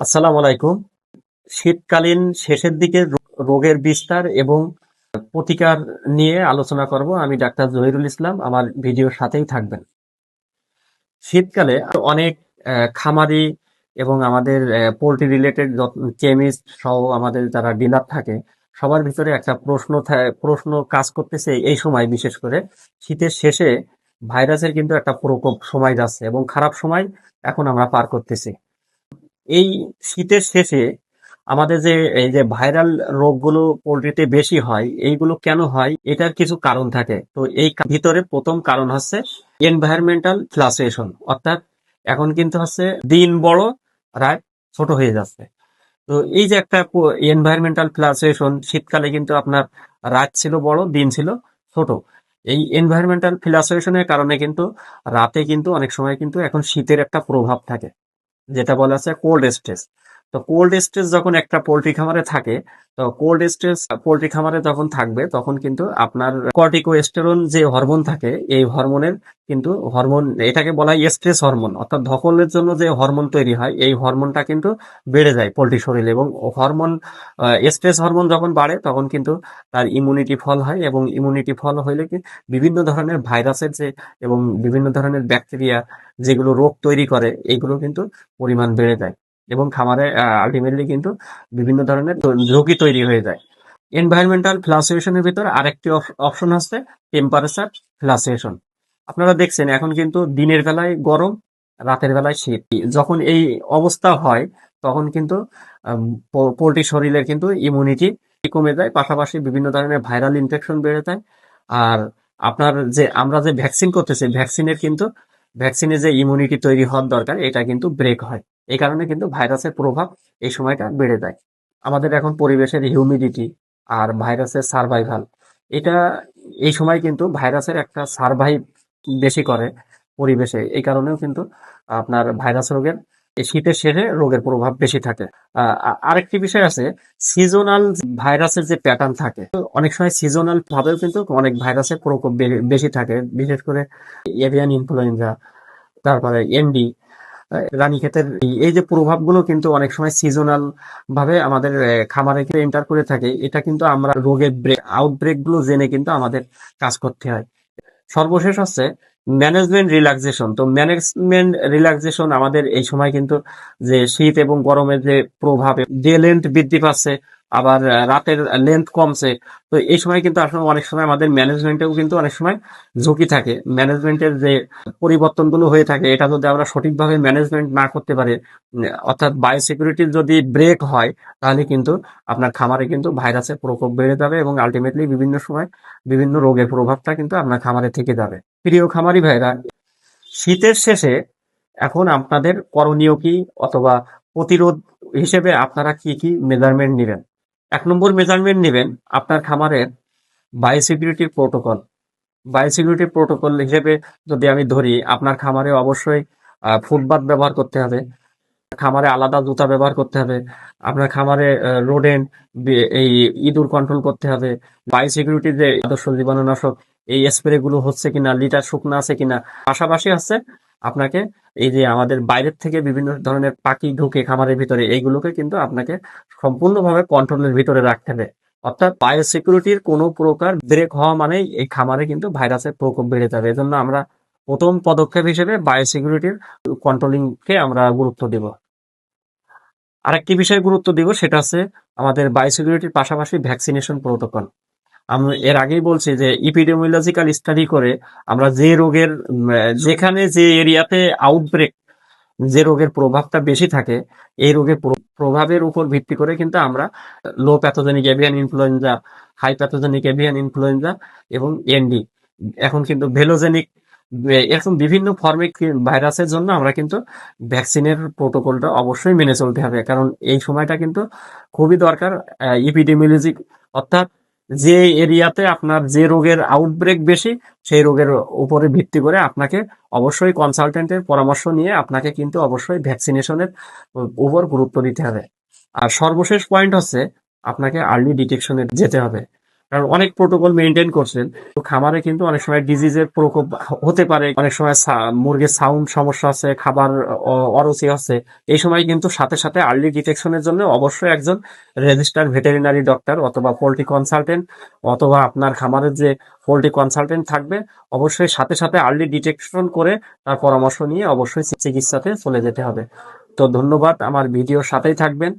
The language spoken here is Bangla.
আসসালামু আলাইকুম। শীতকালীন শেষের দিকে রোগের বিস্তার এবং প্রতিকার নিয়ে আলোচনা করব। আমি ডাক্তার জহিরুল ইসলাম। আমার ভিডিওর সাথেই থাকবেন। শীতকালে অনেক খামারি এবং আমাদের পোল্ট্রি রিলেটেড কেমিস্ট সহ আমাদের যারা ডিলার থাকে সবার ভিতরে একটা প্রশ্ন কাজ করতেছে এই সময়, বিশেষ করে শীতের শেষে ভাইরাসের কিন্তু একটা প্রকোপ সময় যাচ্ছে এবং খারাপ সময় এখন আমরা পার করতেছি। এই শীতের শেষে আমাদের যে এই যে ভাইরাল রোগগুলো পোল্ট্রিতে বেশি হয়, এইগুলো কেন হয়? এটার কিছু কারণ থাকে। তো এই ভিতরে প্রথম কারণ হচ্ছে এনভায়রনমেন্টাল ফ্লাকচুয়েশন, অর্থাৎ এখন কিন্তু হচ্ছে দিন বড়, রাত ছোট হয়ে যাচ্ছে। তো এই যে একটা এনভায়রনমেন্টাল ফ্লাকচুয়েশন, শীতকালে কিন্তু আপনার রাত ছিল বড়, দিন ছিল ছোট। এই এনভায়রনমেন্টাল ফ্লাকচুয়েশনের কারণে কিন্তু রাতে কিন্তু অনেক সময় কিন্তু এখন শীতের একটা প্রভাব থাকে, যেটা বলা আছে কোল্ড স্ট্রেস। তো কোল্ড স্ট্রেস যখন একটা পোল্ট্রি খামারে থাকে, তো কোল্ড স্ট্রেস পোল্ট্রি খামারে যখন থাকবে তখন কিন্তু আপনার কর্টিকোস্টেরন যে হরমোন থাকে, এই হরমোনের কিন্তু হরমোন, এটাকে বলা হয় স্ট্রেস হরমোন, অর্থাৎ ধকলের জন্য যে হরমোন তৈরি হয় এই হরমোনটা কিন্তু বেড়ে যায় পোল্ট্রি শরীরে। এবং হরমোন, স্ট্রেস হরমোন যখন বাড়ে তখন কিন্তু তার ইমিউনিটি ফল হয়, এবং ইমিউনিটি ফল হইলে কি বিভিন্ন ধরনের ভাইরাসের যে এবং বিভিন্ন ধরনের ব্যাকটেরিয়া যেগুলো রোগ তৈরি করে, এগুলো কিন্তু পরিমাণ বেড়ে যায় এবং খামারে আলটিমেটলি কিন্তু বিভিন্ন ধরনের ঝুঁকি তৈরি হয়ে যায়। এনভায়রনমেন্টাল ফ্লাকচুয়েশনের ভিতর আরেকটি অপশন হচ্ছে টেম্পারেচার ফ্লাকচুয়েশন। আপনারা দেখছেন এখন কিন্তু দিনের বেলায় গরম, রাতের বেলায় শীত। যখন এই অবস্থা হয় তখন কিন্তু পোল্ট্রি শরীরের কিন্তু ইমিউনিটি কমে যায়, পাশাপাশি বিভিন্ন ধরনের ভাইরাল ইনফেকশন বেড়ে যায়। আর আপনার যে আমরা যে ভ্যাকসিন করতেছি, ভ্যাকসিনের যে ইমিউনিটি তৈরি হওয়ার দরকার এটা কিন্তু ব্রেক হয়। এই কারণে কিন্তু ভাইরাসের প্রভাব এই সময়টা বেড়ে যায়। আমাদের এখন পরিবেশের হিউমিডিটি আর ভাইরাসের সার্ভাইভাল, এটা এই সময় কিন্তু ভাইরাসের একটা সার্ভাইভ বেশি করে পরিবেশে। এই কারণেও কিন্তু আপনার ভাইরাস রোগের, এই শীতের শেষে রোগের প্রভাব বেশি থাকে। আরেকটি বিষয় আছে, সিজনাল ভাইরাসের যে প্যাটার্ন থাকে, তো অনেক সময় সিজনাল ভাবেও কিন্তু অনেক ভাইরাসের প্রকোপ বেশি থাকে, বিশেষ করে এভিয়ান ইনফ্লুয়েঞ্জা, তারপরে এনডি, রানীক্ষেতের এই যে প্রভাবগুলো কিন্তু অনেক সময় সিজনাল ভাবে আমাদের খামারে এন্টার করে থাকে। এটা কিন্তু আমরা রোগের আউটব্রেক গুলো জেনে কিন্তু আমাদের কাজ করতে হয়। সর্বশেষ হচ্ছে ম্যানেজমেন্ট রিল্যাক্সেশন। তো ম্যানেজমেন্ট রিল্যাক্সেশন আমাদের এই সময় কিন্তু যে শীত এবং গরমের যে প্রভাব, ডে লেন্থ বৃদ্ধি পাচ্ছে, আবার রাতের লেন্থ কমছে। তো এই সময় কিন্তু আসলে অনেক সময় আমাদের ম্যানেজমেন্টেও কিন্তু অনেক সময় ঝুঁকি থাকে। ম্যানেজমেন্টের যে পরিবর্তনগুলো হয়ে থাকে, এটা যদি আমরা সঠিকভাবে ম্যানেজমেন্ট না করতে পারি, অর্থাৎ বায়োসিকিউরিটির যদি ব্রেক হয়, তাহলে কিন্তু আপনার খামারে কিন্তু ভাইরাসের প্রকোপ বেড়ে যাবে এবং আলটিমেটলি বিভিন্ন সময় বিভিন্ন রোগের প্রভাবটা কিন্তু আপনার খামারে থেকে যাবে। প্রিয় খামারি ভাইরা, শীতের শেষে এখন আপনাদের করণীয় কি, অথবা প্রতিরোধ হিসেবে আপনারা কি কি মেজারমেন্ট নেবেন? ১ নম্বর মেজারমেন্ট নেবেন আপনার খামারের বায়োসিকিউরিটির প্রোটোকল। বায়োসিকিউরিটি প্রোটোকল হিসেবে যদি আমি ধরি, আপনার খামারে অবশ্যই ফুটবাথ ব্যবহার করতে হবে, খামারে আলাদা জুতা ব্যবহার করতে হবে, আপনার খামারে রোডেন্ট, এই ইঁদুর কন্ট্রোল করতে হবে, বায়োসিকিউরিটির যে আদর্শ জীবাণুনাশক এই স্প্রে গুলো হচ্ছে কিনা, লিটার শুকনো আছে কিনা। পাশাপাশি আছে আপনাকে এই যে আমাদের বাইরের থেকে বিভিন্ন ধরনের পাখি ঢুকে খামারের ভিতরে, এইগুলোকে কিন্তু আপনাকে সম্পূর্ণভাবে কন্ট্রোলের ভিতরে রাখতে হবে। অর্থাৎ বায়োসিকিউরিটির কোনো প্রকার ব্রেক হওয়া মানেই এই খামারে কিন্তু ভাইরাসের প্রকোপ বেড়ে যাবে। এজন্য আমরা প্রথম পদক্ষেপ হিসেবে বায়োসিকিউরিটির কন্ট্রোলিং কে আমরা গুরুত্ব দিব। আরেকটি বিষয়ে গুরুত্ব দিব, সেটা হচ্ছে আমাদের বায়োসিকিউরিটির পাশাপাশি ভ্যাকসিনেশন প্রোটোকল। আমি এর আগেই বলছি যে ইপিডেমিওলজিক্যাল স্টাডি করে আমরা যে রোগের যেখানে যে এরিয়াতে আউটব্রেক, যে রোগের প্রভাবটা বেশি থাকে, এই রোগের প্রভাবের উপর ভিত্তি করে কিন্তু আমরা low pathogenic avian influenza, high pathogenic avian influenza এবং এনডি, এখন কিন্তু ভেলোজেনিক, এরকম বিভিন্ন ফর্মিক ভাইরাসের জন্য আমরা কিন্তু ভ্যাকসিনের প্রোটোকলটা অবশ্যই মেনে চলতে হবে, কারণ এই সময়টা কিন্তু খুবই দরকার। ইপিডেমিওলজি, অর্থাৎ যে এরিয়াতে আপনার যে রোগের আউটব্রেক বেশি, সেই রোগের উপরে ভিত্তি করে আপনাকে অবশ্যই কনসালটেন্টের পরামর্শ নিয়ে আপনাকে কিন্তু অবশ্যই ভ্যাকসিনেশনের উপর গুরুত্ব দিতে হবে। আর সর্বশেষ পয়েন্ট হচ্ছে আপনাকে আর্লি ডিটেকশনে যেতে হবে। কারণ অনেক প্রোটোকল মেনটেন করছেন। তো খামারে কিন্তু অনেক সময় ডিজিজের প্রকোপ হতে পারে, অনেক সময় মুরগির সাউন্ড সমস্যা আছে, খাবার অরুচি আছে। এই সময় কিন্তু সাথে সাথে আর্লি ডিটেকশনের জন্য অবশ্যই একজন রেজিস্টার্ড ভেটেরিনারি ডক্টর অথবা পোল্ট্রি কনসালটেন্ট অথবা আপনার খামারের যে পোল্ট্রি কনসালটেন্ট থাকবে, অবশ্যই সাথে সাথে আর্লি ডিটেকশন করে তার পরামর্শ নিয়ে অবশ্যই চিকিৎসাতে চলে যেতে হবে। তো ধন্যবাদ, আমার ভিডিওর সাথেই থাকবেন।